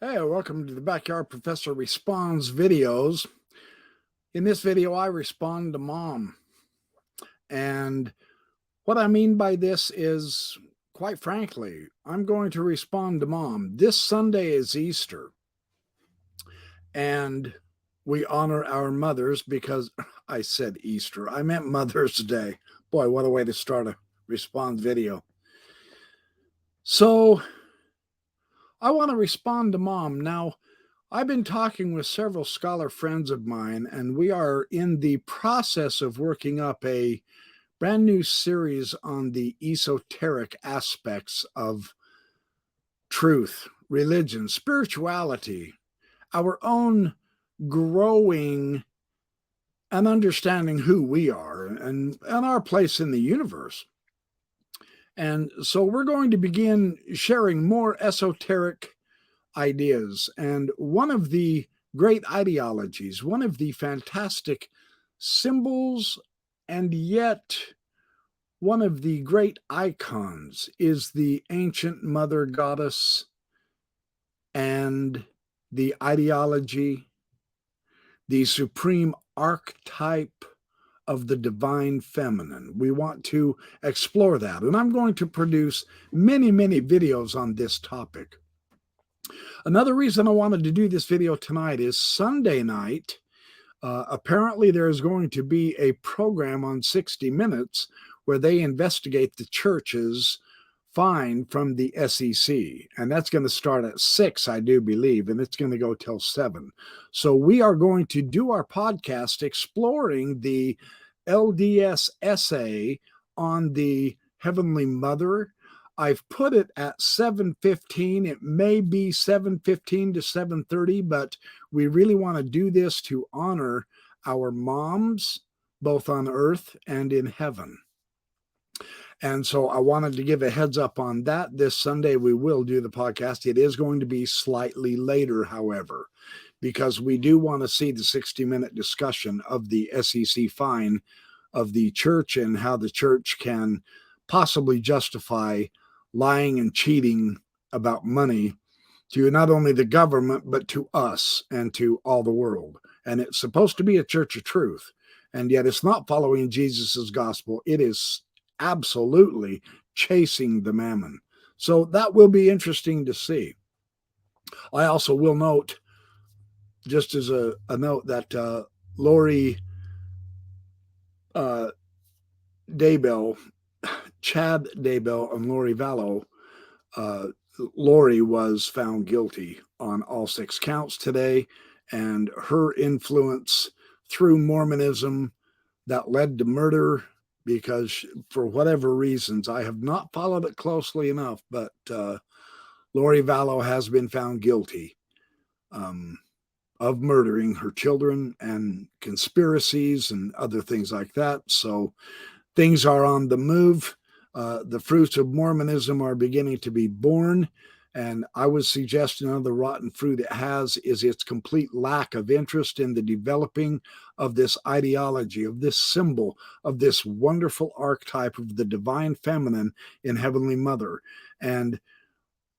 Hey, welcome to the Backyard Professor Responds videos. In this video, I respond to mom. And what I mean by this is, quite frankly, I'm going to respond to mom. This Sunday is Easter, and we honor our mothers because I said Easter. I meant Mother's Day. Boy, what a way to start a response video. So I want to respond to mom. Now, I've been talking with several scholar friends of mine, and we are in the process of working up a brand new series on the esoteric aspects of truth, religion, spirituality, our own growing and understanding who we are and our place in the universe. And so we're going to begin sharing more esoteric ideas. And one of the great ideologies, one of the fantastic symbols, and yet one of the great icons is the ancient mother goddess and the ideology, the supreme archetype of the divine feminine. We want to explore that. And I'm going to produce many, many videos on this topic. Another reason I wanted to do this video tonight is Sunday night. Apparently, there is going to be a program on 60 Minutes where they investigate the church's fine from the SEC. And that's going to start at 6, I do believe, and it's going to go till 7. So we are going to do our podcast exploring the LDS essay on the Heavenly Mother. I've put it at 7:15. It may be 7:15 to 7:30, but we really want to do this to honor our moms, both on earth and in heaven. And so I wanted to give a heads up on that. This Sunday, we will do the podcast. It is going to be slightly later, however, because we do want to see the 60-minute discussion of the SEC fine of the church and how the church can possibly justify lying and cheating about money to not only the government, but to us and to all the world. And it's supposed to be a church of truth. And yet it's not following Jesus's gospel. It is absolutely chasing the mammon. So that will be interesting to see. I also will note, just as a note, that Lori Daybell, Chad Daybell, and Lori Vallow, Lori was found guilty on all 6 counts today, and her influence through Mormonism that led to murder, because for whatever reasons, I have not followed it closely enough, but Lori Vallow has been found guilty of murdering her children and conspiracies and other things like that. So things are on the move. The fruits of Mormonism are beginning to be born. And I would suggest another rotten fruit it has is its complete lack of interest in the developing of this ideology, of this symbol, of this wonderful archetype of the divine feminine in Heavenly Mother. And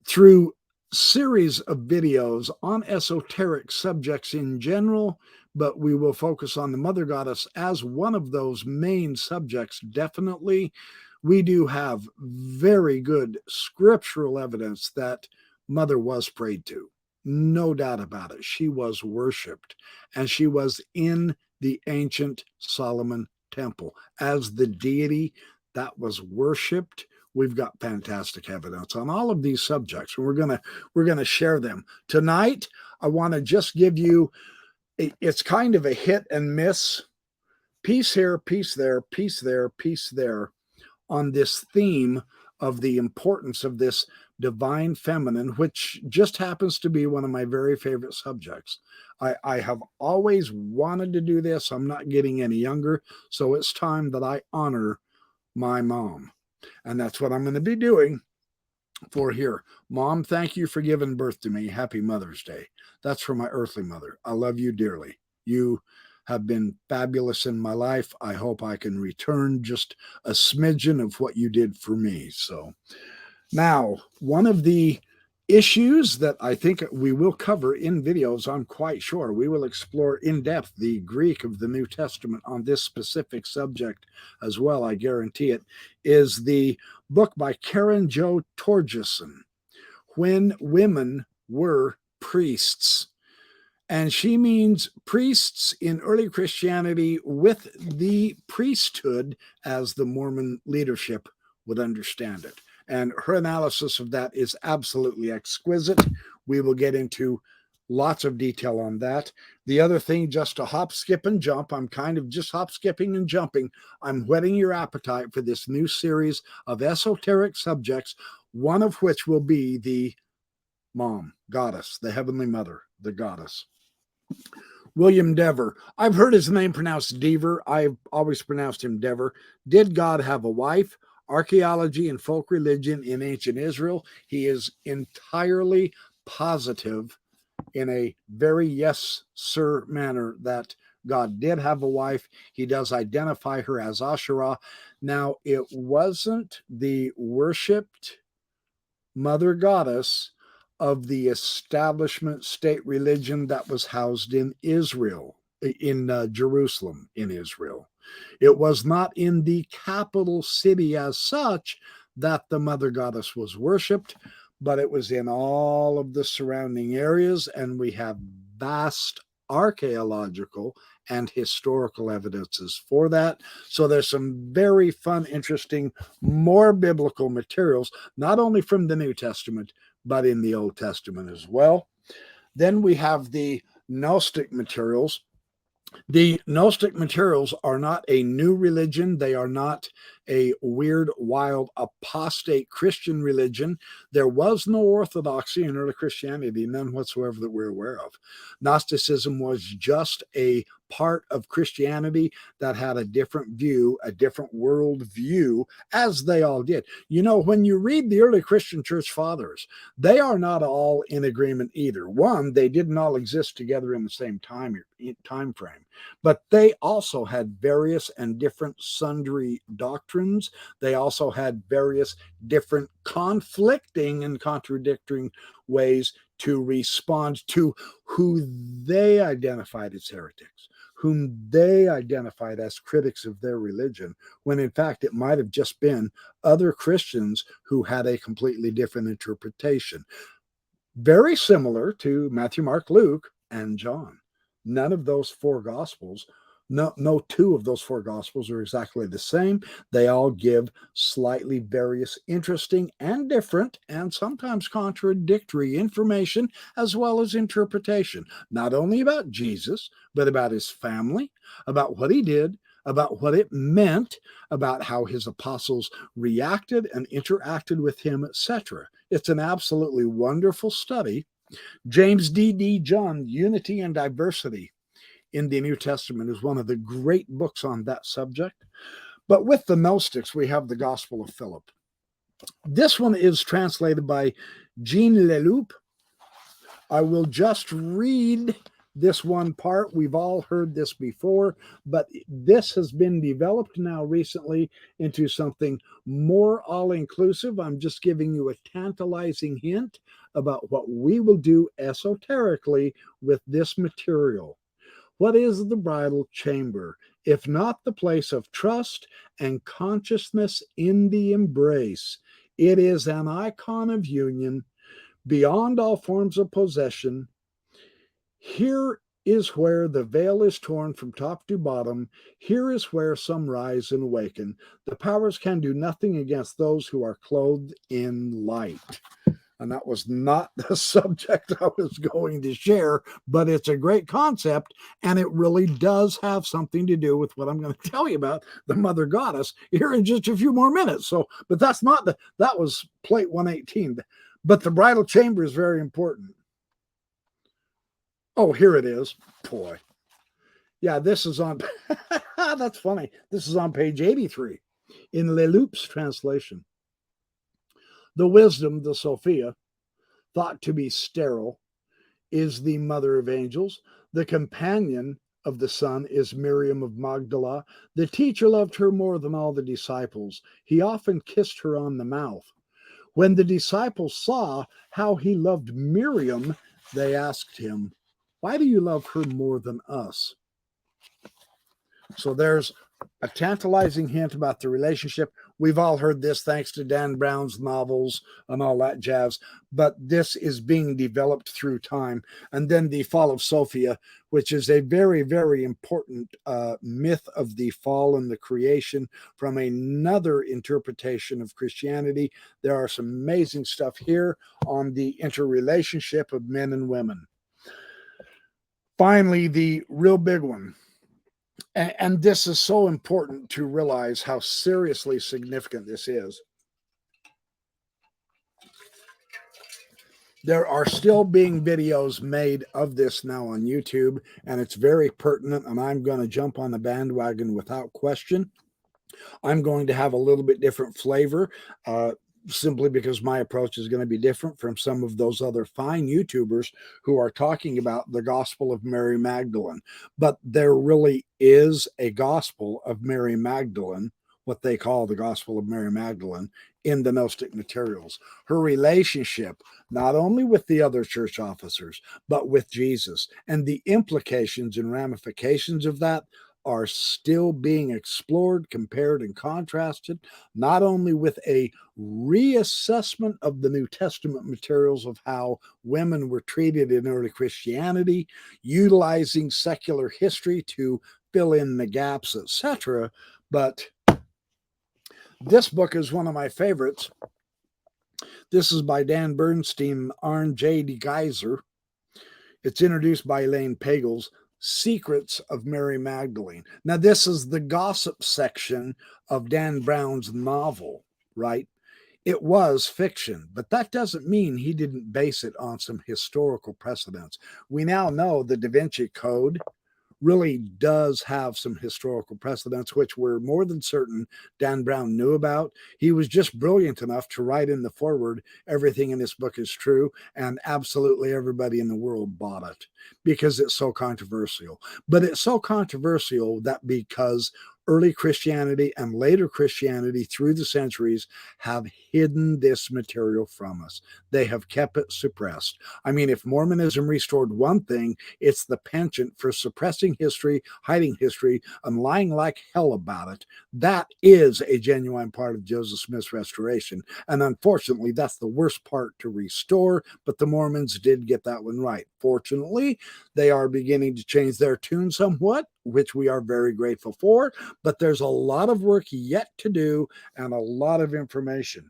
through series of videos on esoteric subjects in general, but we will focus on the Mother Goddess as one of those main subjects, definitely. We do have very good scriptural evidence that Mother was prayed to. No doubt about it. She was worshipped, and she was in the ancient Solomon temple as the deity that was worshipped. We've got fantastic evidence on all of these subjects, and we're gonna share them tonight. I want to just give you it's kind of a hit and miss, piece here, piece there, piece there, piece there, on this theme of the importance of this divine feminine, which just happens to be one of my very favorite subjects. I have always wanted to do this. I'm not getting any younger, so it's time that I honor my mom. And that's what I'm going to be doing for here. Mom, thank you for giving birth to me. Happy Mother's Day. That's for my earthly mother. I love you dearly. You have been fabulous in my life. I hope I can return just a smidgen of what you did for me. So now, one of the issues that I think we will cover in videos. I'm quite sure we will explore in depth the Greek of the New Testament on this specific subject as well. I guarantee it. Is the book by Karen Jo Torgerson, When Women Were Priests. And she means priests in early Christianity with the priesthood as the Mormon leadership would understand it. And her analysis of that is absolutely exquisite. We will get into lots of detail on that. The other thing, just to hop, skip, and jump, I'm kind of just hop, skipping, and jumping. I'm whetting your appetite for this new series of esoteric subjects, one of which will be the mom, goddess, the heavenly mother, the goddess. William Dever. I've heard his name pronounced Dever. I've always pronounced him Dever. Did God have a wife? Archaeology and folk religion in ancient Israel. He is entirely positive in a very yes, sir manner that God did have a wife. He does identify her as Asherah. Now, it wasn't the worshipped mother goddess of the establishment state religion that was housed in Israel, in Jerusalem, in Israel. It was not in the capital city as such that the mother goddess was worshipped, but it was in all of the surrounding areas, and we have vast archaeological and historical evidences for that. So there's some very fun, interesting, more biblical materials, not only from the New Testament, but in the Old Testament as well. Then we have the Gnostic materials. The Gnostic materials are not a new religion. They are not a weird, wild, apostate Christian religion. There was no orthodoxy in early Christianity, none whatsoever that we're aware of. Gnosticism was just a part of Christianity that had a different view, a different world view, as they all did. You know, when you read the early Christian church fathers, they are not all in agreement either. One, they didn't all exist together in the same time frame, but they also had various and different sundry doctrines. They also had various different conflicting and contradicting ways to respond to who they identified as heretics, whom they identified as critics of their religion, when in fact it might have just been other Christians who had a completely different interpretation. Very similar to Matthew, Mark, Luke, and John. None of those four gospels, no two of those four gospels are exactly the same. They all give slightly various, interesting, and different, and sometimes contradictory information, as well as interpretation, not only about Jesus, but about his family, about what he did, about what it meant, about how his apostles reacted and interacted with him, etc. It's an absolutely wonderful study. James D. John, Unity and Diversity in the New Testament, is one of the great books on that subject. But with the Gnostics, we have the Gospel of Philip. This one is translated by Jean Leloup. I will just read this one part. We've all heard this before, but this has been developed now recently into something more all-inclusive. I'm just giving you a tantalizing hint about what we will do esoterically with this material. What is the bridal chamber, if not the place of trust and consciousness in the embrace? It is an icon of union beyond all forms of possession. Here is where the veil is torn from top to bottom. Here is where some rise and awaken. The powers can do nothing against those who are clothed in light. And that was not the subject I was going to share, but it's a great concept, and it really does have something to do with what I'm going to tell you about the mother goddess here in just a few more minutes. So, but that's not that was plate 118. But the bridal chamber is very important. Oh, here it is. Boy. Yeah, this is on, that's funny. This is on page 83 in Leloup's translation. The wisdom, the Sophia, thought to be sterile, is the mother of angels. The companion of the Son is Miriam of Magdala. The teacher loved her more than all the disciples. He often kissed her on the mouth. When the disciples saw how he loved Miriam, they asked him, "Why do you love her more than us?" So there's a tantalizing hint about the relationship. We've all heard this thanks to Dan Brown's novels and all that jazz, but this is being developed through time. And then the fall of Sophia, which is a very, very important myth of the fall and the creation from another interpretation of Christianity. There are some amazing stuff here on the interrelationship of men and women. Finally, the real big one. And this is so important to realize how seriously significant this is. There are still being videos made of this now on YouTube, and it's very pertinent, and I'm going to jump on the bandwagon without question. I'm going to have a little bit different flavor, simply because my approach is going to be different from some of those other fine YouTubers who are talking about the gospel of Mary Magdalene. But there really is a gospel of Mary Magdalene, what they call the gospel of Mary Magdalene, in the Gnostic materials. Her relationship, not only with the other church officers, but with Jesus, and the implications and ramifications of that are still being explored, compared, and contrasted, not only with a reassessment of the New Testament materials of how women were treated in early Christianity, utilizing secular history to fill in the gaps, etc. But this book is one of my favorites. This is by Dan Bernstein and Arne J. de Geyser. It's introduced by Elaine Pagels. Secrets of Mary Magdalene. Now, this is the gossip section of Dan Brown's novel, right? It was fiction, but that doesn't mean he didn't base it on some historical precedents. We now know the Da Vinci Code really does have some historical precedents, which we're more than certain Dan Brown knew about. He was just brilliant enough to write in the foreword, everything in this book is true, and absolutely everybody in the world bought it because it's so controversial. But it's so controversial that because early Christianity and later Christianity through the centuries have hidden this material from us. They have kept it suppressed. I mean, if Mormonism restored one thing, it's the penchant for suppressing history, hiding history, and lying like hell about it. That is a genuine part of Joseph Smith's restoration. And unfortunately, that's the worst part to restore, but the Mormons did get that one right. Fortunately, they are beginning to change their tune somewhat, which we are very grateful for, but there's a lot of work yet to do and a lot of information.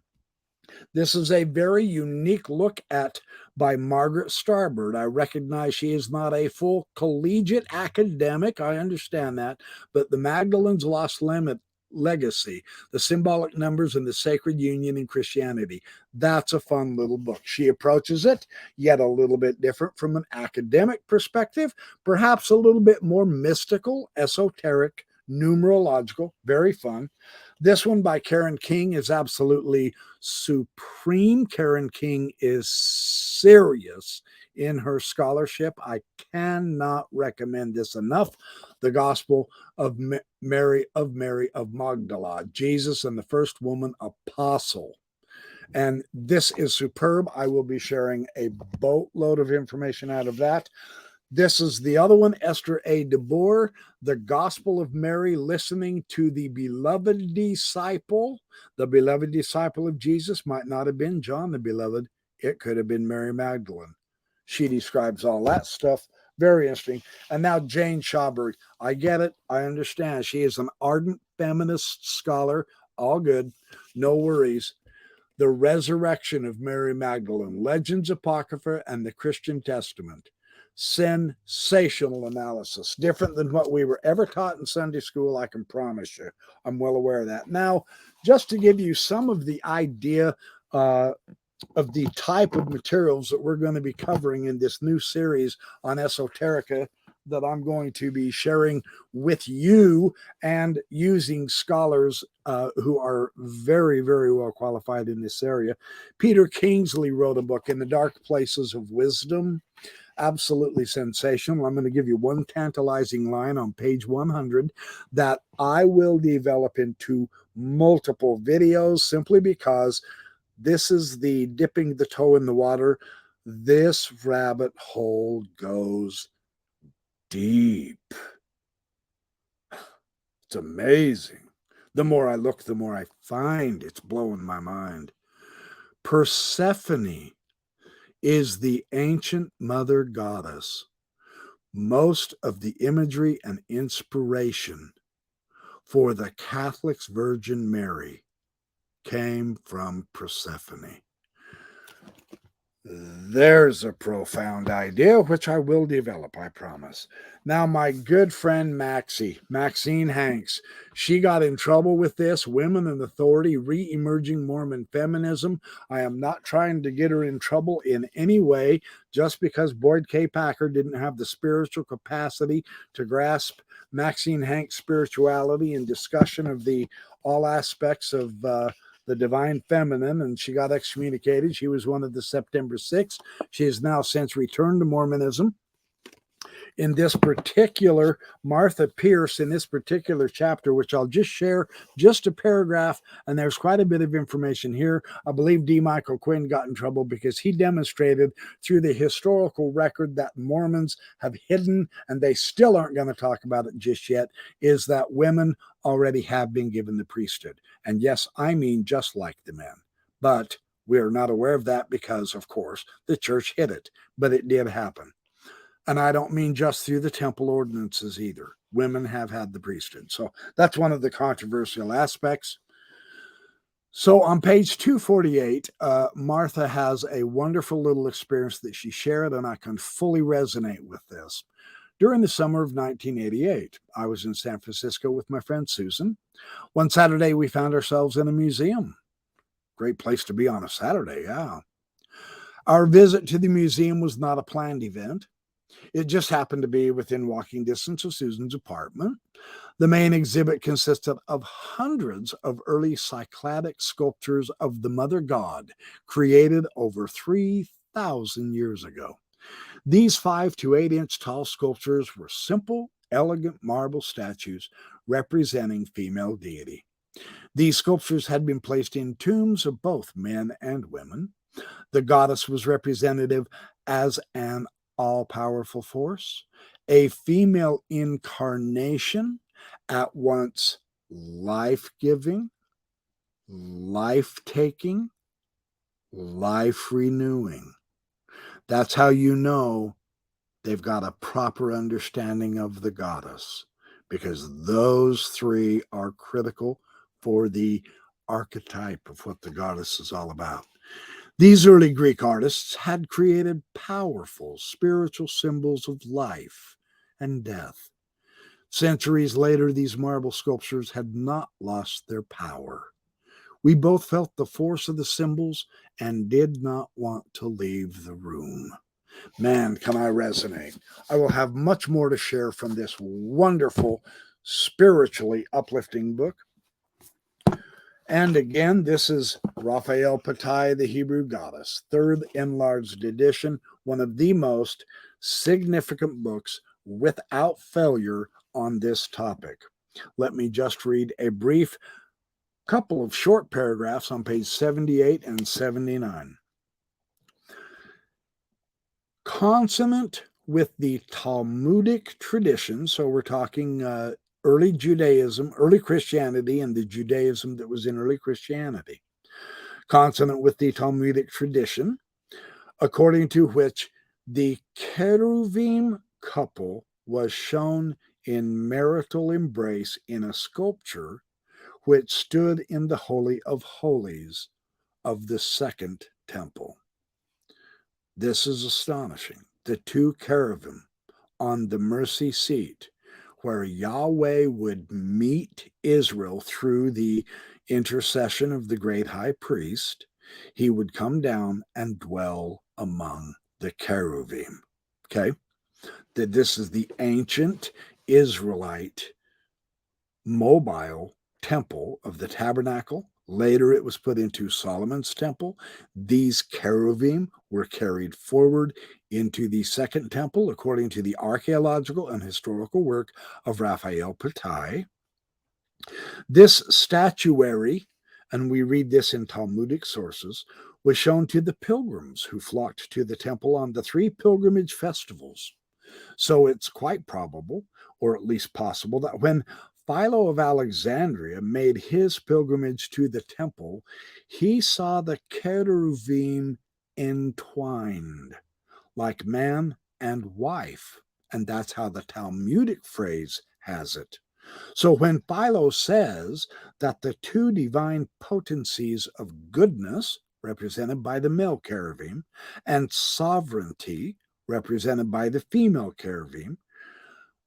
This is a very unique look at by Margaret Starbird. I recognize she is not a full collegiate academic. I understand that, but the Magdalene's Lost Legacy, the symbolic numbers and the sacred union in Christianity. That's a fun little book. She approaches it yet a little bit different from an academic perspective, perhaps a little bit more mystical, esoteric, numerological, very fun. This one by Karen King is absolutely supreme. Karen King is serious in her scholarship. I cannot recommend this enough. The Gospel of Mary of Magdala, Jesus and the first woman apostle. And this is superb. I will be sharing a boatload of information out of that. This is the other one, Esther A. DeBoer, The Gospel of Mary, Listening to the Beloved Disciple. The beloved disciple of Jesus might not have been John the Beloved. It could have been Mary Magdalene. She describes all that stuff. Very interesting. And now Jane Schauberg. I get it. I understand. She is an ardent feminist scholar. All good. No worries. The Resurrection of Mary Magdalene, Legends Apocrypha, and the Christian Testament. Sensational analysis, different than what we were ever taught in Sunday school, I can promise you. I'm well aware of that. Now, just to give you some of the idea of the type of materials that we're going to be covering in this new series on esoterica that I'm going to be sharing with you and using scholars who are very, very well qualified in this area. Peter Kingsley wrote a book, In the Dark Places of Wisdom. Absolutely sensational. I'm going to give you one tantalizing line on page 100 that I will develop into multiple videos simply because This is the dipping the toe in the water. This rabbit hole goes deep. It's amazing. The more I look, the more I find. It's blowing my mind. Persephone is the ancient mother goddess. Most of the imagery and inspiration for the Catholic's Virgin Mary came from Persephone. There's a profound idea, which I will develop, I promise. Now, my good friend Maxine Hanks, she got in trouble with this. Women in Authority, Re-Emerging Mormon Feminism. I am not trying to get her in trouble in any way, just because Boyd K. Packer didn't have the spiritual capacity to grasp Maxine Hanks' spirituality and discussion of all aspects of the divine feminine, and she got excommunicated. She was one of the September 6th. She has now since returned to Mormonism. In this particular, Martha Pierce, in this particular chapter, which I'll just share just a paragraph, and there's quite a bit of information here. I believe D. Michael Quinn got in trouble because he demonstrated through the historical record that Mormons have hidden, and they still aren't going to talk about it just yet, is that women already have been given the priesthood. And yes, I mean just like the men. But we are not aware of that because, of course, the church hid it. But it did happen. And I don't mean just through the temple ordinances either. Women have had the priesthood. So that's one of the controversial aspects. So on page 248, Martha has a wonderful little experience that she shared, and I can fully resonate with this. During the summer of 1988, I was in San Francisco with my friend Susan. One Saturday, we found ourselves in a museum. Great place to be on a Saturday, yeah. Our visit to the museum was not a planned event. It just happened to be within walking distance of Susan's apartment. The main exhibit consisted of hundreds of early Cycladic sculptures of the Mother God, created over 3,000 years ago. These 5 to 8 inch tall sculptures were simple, elegant marble statues representing female deity. These sculptures had been placed in tombs of both men and women. The goddess was representative as an all-powerful force, a female incarnation, at once life-giving, life-taking, life-renewing. That's how you know they've got a proper understanding of the goddess, because those 3 are critical for the archetype of what the goddess is all about. These early Greek artists had created powerful spiritual symbols of life and death. Centuries later, these marble sculptures had not lost their power. We both felt the force of the symbols and did not want to leave the room. Man, can I resonate. I will have much more to share from this wonderful, spiritually uplifting book. And again, this is Raphael Patai, the Hebrew Goddess, 3rd enlarged edition, one of the most significant books without failure on this topic. Let me just read a brief couple of short paragraphs on page 78 and 79. Consonant with the Talmudic tradition, so we're talking early Judaism, early Christianity, and the Judaism that was in early Christianity. Consonant with the Talmudic tradition, according to which the Cheruvim couple was shown in marital embrace in a sculpture which stood in the Holy of Holies of the Second Temple. This is astonishing. The 2 cherubim on the mercy seat, where Yahweh would meet Israel through the intercession of the great high priest, he would come down and dwell among the cherubim. Okay? That this is the ancient Israelite mobile temple of the tabernacle. Later, it was put into Solomon's temple. These cherubim were carried forward into the Second Temple, according to the archaeological and historical work of Raphael Patai. This statuary and we read this in Talmudic sources, was shown to the pilgrims who flocked to the temple on the 3 pilgrimage festivals. So it's quite probable, or at least possible, that when Philo of Alexandria made his pilgrimage to the temple, he saw the cherubim entwined, like man and wife. And that's how the Talmudic phrase has it. So when Philo says that the 2 divine potencies of goodness, represented by the male cherubim, and sovereignty, represented by the female cherubim,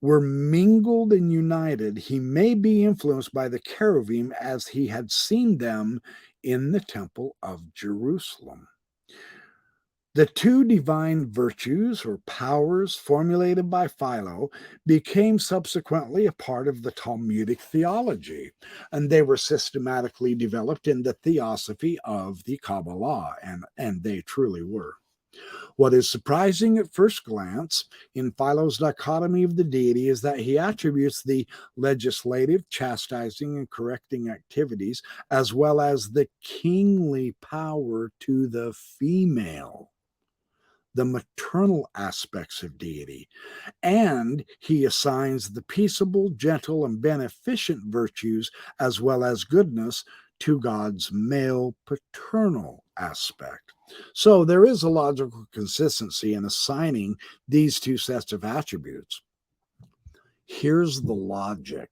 were mingled and united, he may be influenced by the cherubim as he had seen them in the temple of Jerusalem. The 2 divine virtues or powers formulated by Philo became subsequently a part of the Talmudic theology, and they were systematically developed in the theosophy of the Kabbalah, and they truly were. What is surprising at first glance in Philo's dichotomy of the deity is that he attributes the legislative, chastising, and correcting activities, as well as the kingly power, to the female, the maternal aspects of deity, and he assigns the peaceable, gentle, and beneficent virtues as well as goodness to God's male paternal aspect. So there is a logical consistency in assigning these 2 sets of attributes. Here's the logic.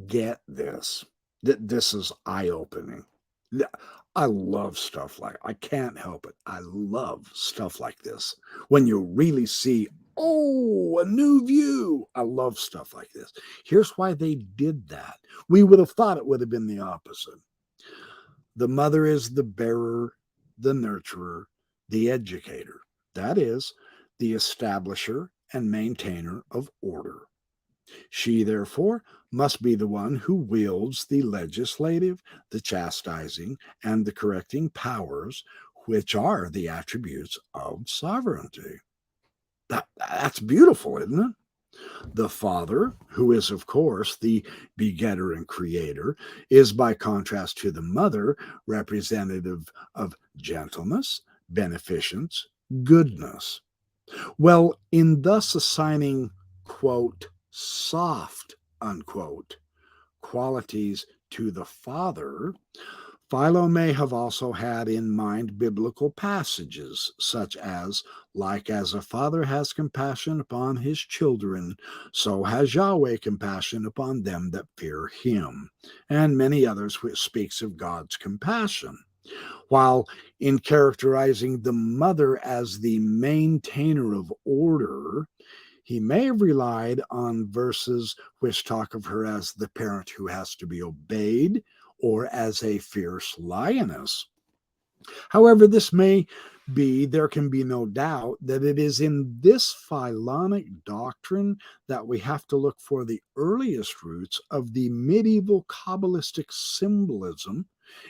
Get this. This is eye-opening. I love stuff I can't help it. I love stuff like this. When you really see, oh, a new view. I love stuff like this. Here's why they did that. We would have thought it would have been the opposite. The mother is the bearer, the nurturer, the educator. That is, the establisher and maintainer of order. She, therefore, must be the one who wields the legislative, the chastising, and the correcting powers, which are the attributes of sovereignty. That's beautiful, isn't it? The father, who is, of course, the begetter and creator, is, by contrast to the mother, representative of gentleness, beneficence, goodness. Well, in thus assigning, quote, soft, unquote, qualities to the father, Philo may have also had in mind biblical passages such as, like as a father has compassion upon his children, so has Yahweh compassion upon them that fear him, and many others which speaks of God's compassion. While in characterizing the mother as the maintainer of order, he may have relied on verses which talk of her as the parent who has to be obeyed or as a fierce lioness. However this may be, there can be no doubt that it is in this Philonic doctrine that we have to look for the earliest roots of the medieval Kabbalistic symbolism,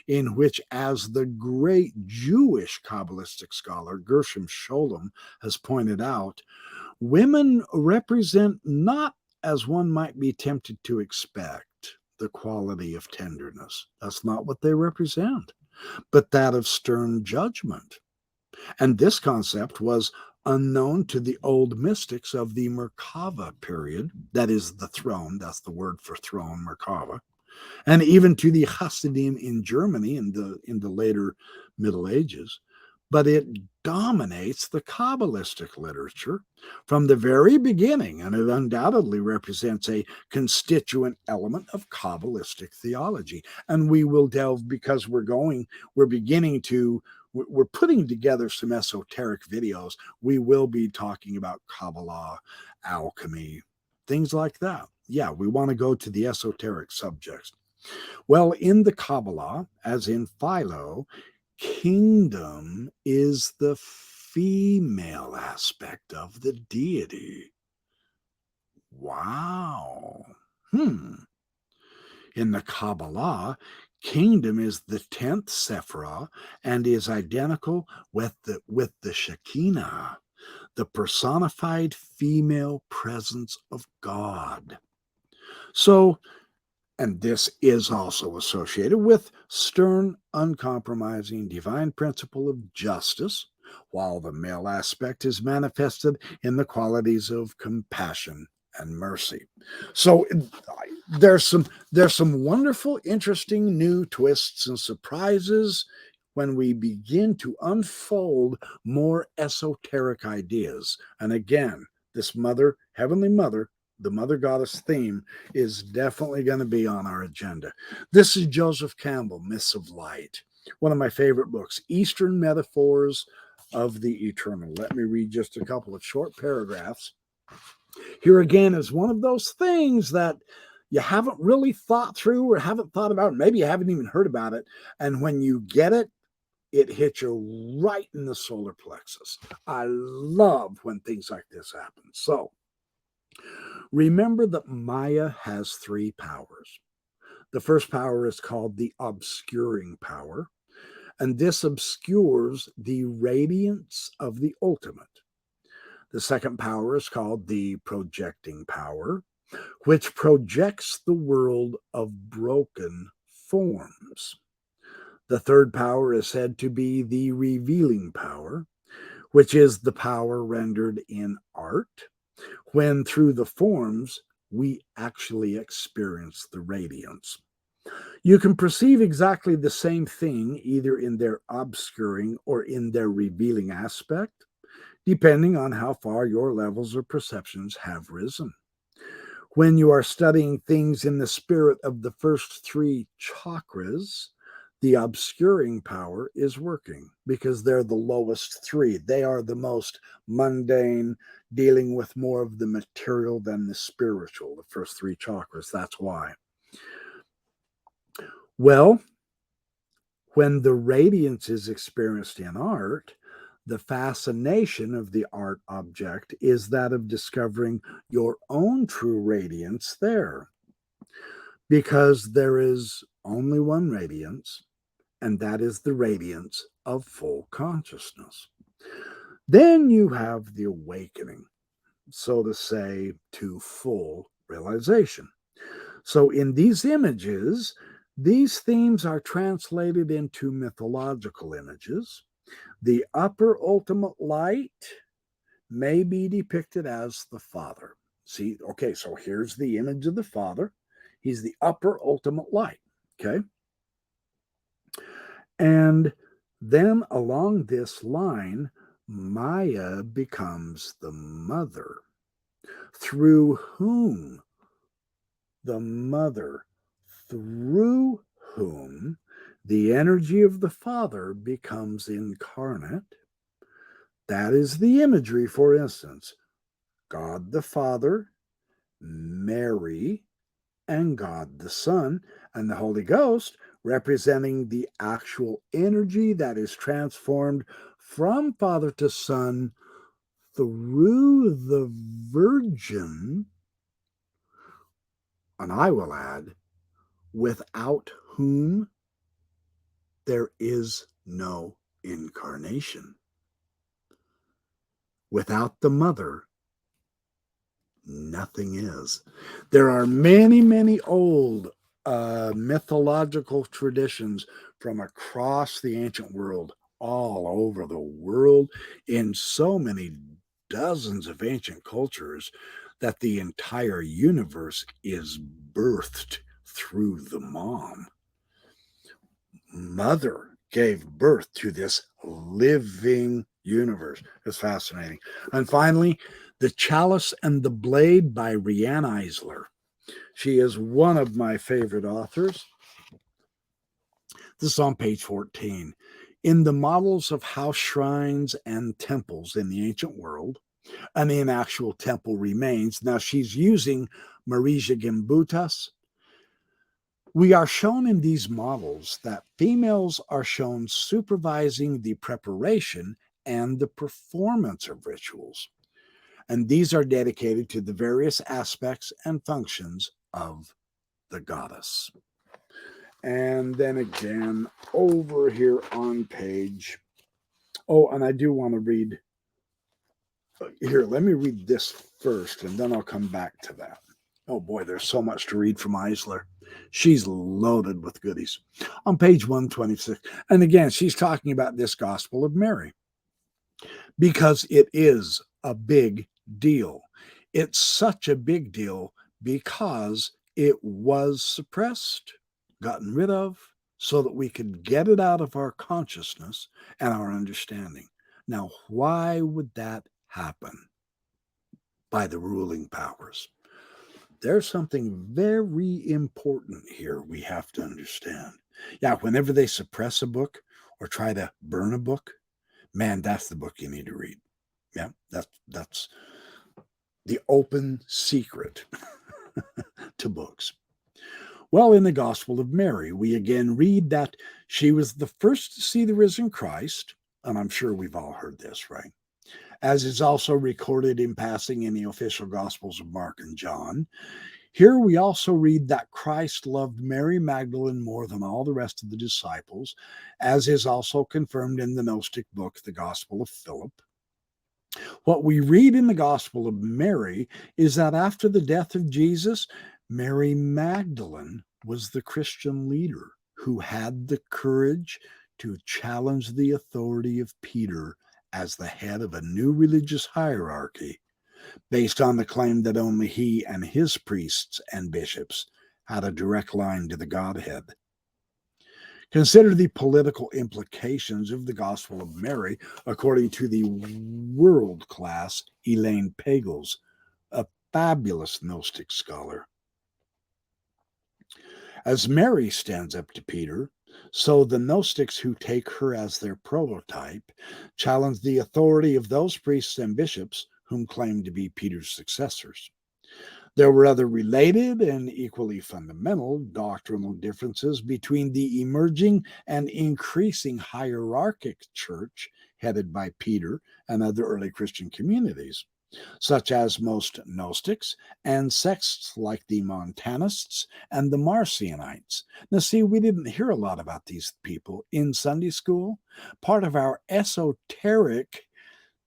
in which, as the great Jewish Kabbalistic scholar Gershom Scholem has pointed out, women represent not, as one might be tempted to expect, the quality of tenderness. That's not what they represent, but that of stern judgment. And this concept was unknown to the old mystics of the Merkava period, that is the throne, that's the word for throne, Merkava, and even to the Hasidim in Germany in the later Middle Ages. But it dominates the Kabbalistic literature from the very beginning, and it undoubtedly represents a constituent element of Kabbalistic theology. And we will delve, because we're putting together some esoteric videos. We will be talking about Kabbalah, alchemy, things like that. Yeah, we want to go to the esoteric subjects. Well, in the Kabbalah, as in Philo, kingdom is the female aspect of the deity. Wow. In the Kabbalah, kingdom is the 10th Sephirah and is identical with the Shekinah, the personified female presence of God. So And this is also associated with stern, uncompromising divine principle of justice, while the male aspect is manifested in the qualities of compassion and mercy. So there's some wonderful, interesting new twists and surprises when we begin to unfold more esoteric ideas. And again, this mother, heavenly mother, the mother goddess theme is definitely going to be on our agenda. This is Joseph Campbell, Myths of Light, one of my favorite books, Eastern Metaphors of the Eternal. Let me read just a couple of short paragraphs. Here again is one of those things that you haven't really thought through or haven't thought about. Maybe you haven't even heard about it. And when you get it, it hits you right in the solar plexus. I love when things like this happen. So remember that Maya has three powers. The first power is called the obscuring power, and this obscures the radiance of the ultimate. The second power is called the projecting power, which projects the world of broken forms. The third power is said to be the revealing power, which is the power rendered in art, when through the forms we actually experience the radiance. You can perceive exactly the same thing either in their obscuring or in their revealing aspect, depending on how far your levels of perceptions have risen. When you are studying things in the spirit of the first three chakras, the obscuring power is working because they're the lowest three. They are the most mundane, dealing with more of the material than the spiritual, the first three chakras. That's why. Well, when the radiance is experienced in art, the fascination of the art object is that of discovering your own true radiance there, because there is only one radiance, and that is the radiance of full consciousness. Then you have the awakening, so to say, to full realization. So in these images, these themes are translated into mythological images. The upper ultimate light may be depicted as the Father. See, okay, so here's the image of the Father. He's the upper ultimate light, okay? And then along this line, Maya becomes the mother, through whom the mother, through whom the energy of the Father becomes incarnate. That is the imagery, for instance, God the Father, Mary, and God the Son, and the Holy Ghost representing the actual energy that is transformed from Father to Son through the Virgin, and I will add, without whom there is no incarnation. Without the mother, nothing is. There are many, many old mythological traditions from across the ancient world, all over the world, in so many dozens of ancient cultures, that the entire universe is birthed through the mom. Mother gave birth to this living universe. It's fascinating. And finally, The Chalice and the Blade by Riane Eisler. She is one of my favorite authors. This is on page 14. In the models of house shrines and temples in the ancient world, and in actual temple remains, now she's using Marija Gimbutas. We are shown in these models that females are shown supervising the preparation and the performance of rituals. And these are dedicated to the various aspects and functions of the goddess. And then again, over here on page, oh, and I do want to read, here, let me read this first, and then I'll come back to that. Oh boy, there's so much to read from Eisler. She's loaded with goodies. On page 126, and again, she's talking about this Gospel of Mary because it is a big deal. It's such a big deal because it was suppressed, gotten rid of, so that we could get it out of our consciousness and our understanding. Now, why would that happen? By the ruling powers. There's something very important here we have to understand. Yeah, whenever they suppress a book or try to burn a book, man, that's the book you need to read. Yeah, that's the open secret to books. Well, in the Gospel of Mary, we again read that she was the first to see the risen Christ, and I'm sure we've all heard this, right? As is also recorded in passing in the official Gospels of Mark and John. Here we also read that Christ loved Mary Magdalene more than all the rest of the disciples, as is also confirmed in the Gnostic book, the Gospel of Philip. What we read in the Gospel of Mary is that after the death of Jesus, Mary Magdalene was the Christian leader who had the courage to challenge the authority of Peter as the head of a new religious hierarchy based on the claim that only he and his priests and bishops had a direct line to the Godhead. Consider the political implications of the Gospel of Mary, according to the world-class Elaine Pagels, a fabulous Gnostic scholar. As Mary stands up to Peter, so the Gnostics who take her as their prototype challenge the authority of those priests and bishops whom claim to be Peter's successors. There were other related and equally fundamental doctrinal differences between the emerging and increasing hierarchic church headed by Peter and other early Christian communities, such as most Gnostics and sects like the Montanists and the Marcionites. Now, see, we didn't hear a lot about these people in Sunday school. Part of our esoteric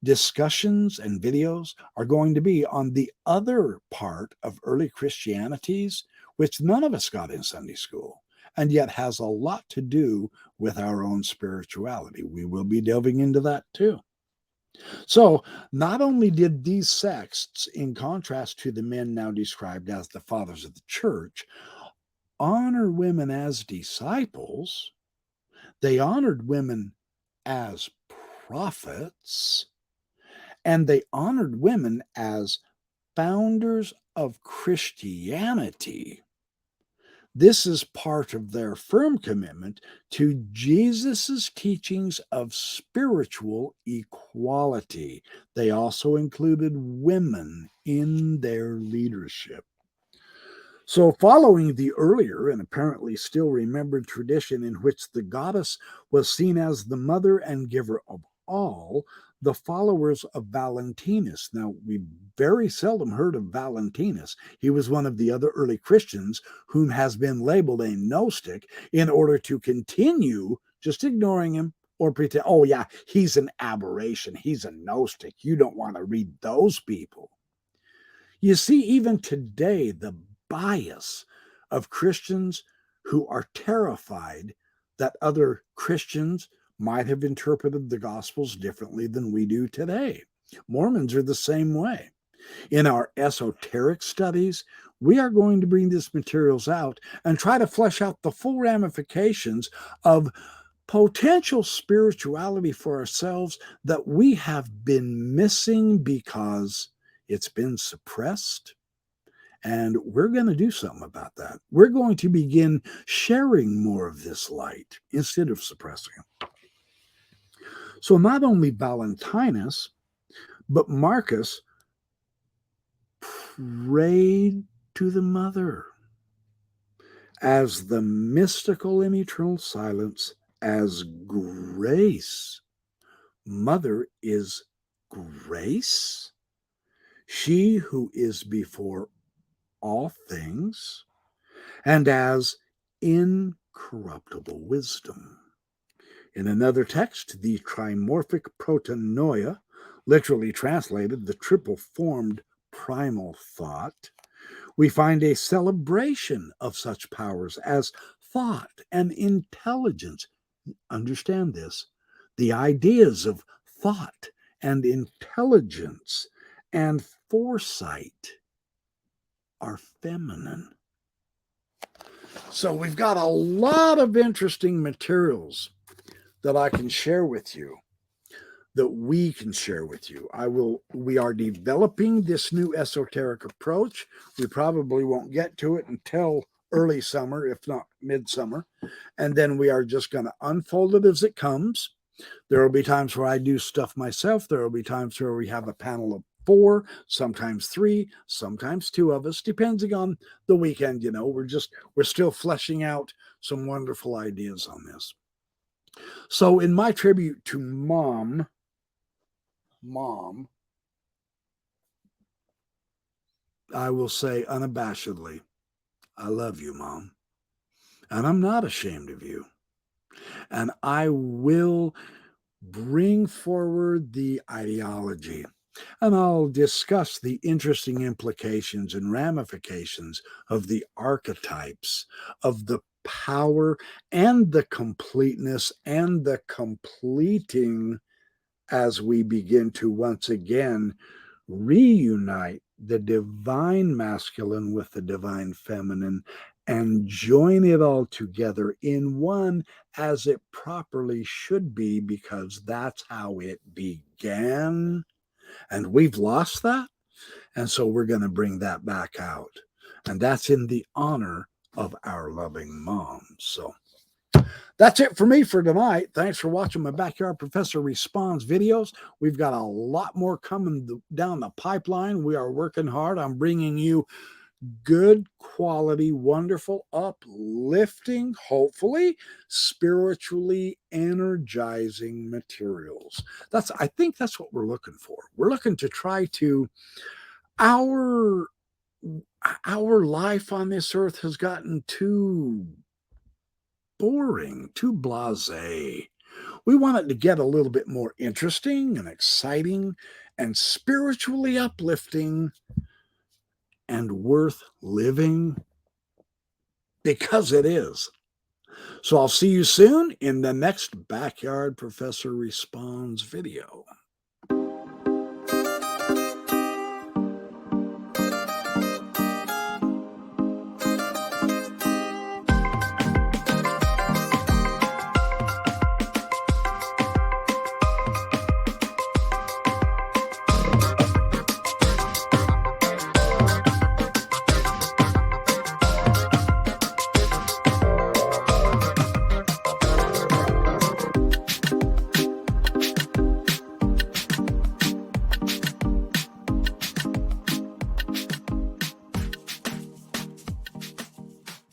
discussions and videos are going to be on the other part of early Christianities, which none of us got in Sunday school, and yet has a lot to do with our own spirituality. We will be delving into that too. So, not only did these sects, in contrast to the men now described as the fathers of the church, honor women as disciples, they honored women as prophets, and they honored women as founders of Christianity. This is part of their firm commitment to Jesus' teachings of spiritual equality. They also included women in their leadership. So, following the earlier and apparently still remembered tradition in which the goddess was seen as the mother and giver of all, the followers of Valentinus. Now, we very seldom heard of Valentinus. He was one of the other early Christians whom has been labeled a Gnostic in order to continue just ignoring him or pretend, oh, yeah, he's an aberration. He's a Gnostic. You don't want to read those people. You see, even today, the bias of Christians who are terrified that other Christians might have interpreted the Gospels differently than we do today. Mormons are the same way. In our esoteric studies, we are going to bring these materials out and try to flesh out the full ramifications of potential spirituality for ourselves that we have been missing because it's been suppressed. And we're going to do something about that. We're going to begin sharing more of this light instead of suppressing it. So not only Valentinus, but Marcus prayed to the mother as the mystical and eternal silence, as grace. Mother is grace, she who is before all things, and as incorruptible wisdom. In another text, the trimorphic protonoia, literally translated the triple formed primal thought, We find a celebration of such powers as thought and intelligence. Understand this, the ideas of thought and intelligence and foresight are feminine. So we've got a lot of interesting materials that I can share with you, that we can share with you. We are developing this new esoteric approach. We probably won't get to it until early summer, if not midsummer. And then we are just going to unfold it as it comes. There will be times where I do stuff myself. There will be times where we have a panel of 4, sometimes 3, sometimes 2 of us, depending on the weekend. We're still fleshing out some wonderful ideas on this. So in my tribute to mom, I will say unabashedly, I love you, Mom. And I'm not ashamed of you. And I will bring forward the ideology. And I'll discuss the interesting implications and ramifications of the archetypes, of the power and the completeness and the completing, as we begin to once again reunite the divine masculine with the divine feminine and join it all together in one as it properly should be, because that's how it began. And we've lost that. And so we're going to bring that back out. And that's in the honor of our loving mom. So that's it for me for tonight. Thanks for watching my Backyard Professor Responds videos. We've got a lot more coming down the pipeline. We are working hard on bringing you good quality, wonderful, uplifting, hopefully spiritually energizing materials. I think that's what we're looking for. We're looking to try to our life on this earth has gotten too boring, too blasé. We want it to get a little bit more interesting and exciting and spiritually uplifting and worth living, because it is. So I'll see you soon in the next Backyard Professor Responds video.